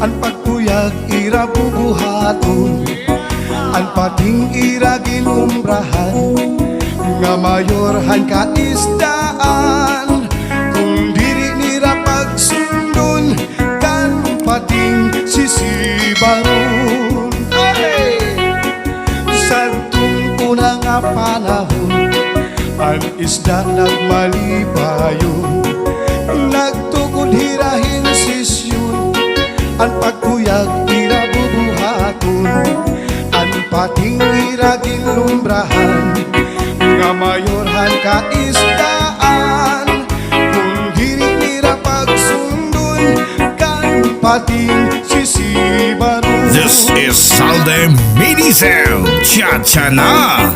Ang pagkuyag ira bubuhaton, ang pating ira ginumbrahan, nga mayorhan ka isdaan, kung diri nira pagsundon, kan pating sisibaron. Hey! Sa una nga panahon, ang isda nagmalibayon, nagtukod hirahin sisyon, ang pagkuyag ira bubuhaton, ang pating ira ginumbrahan, nga mayorhan ka isdaan, kung diri nira pagsundon, kan pating sisibaron. This is Salde Minisel Cha-Cha na.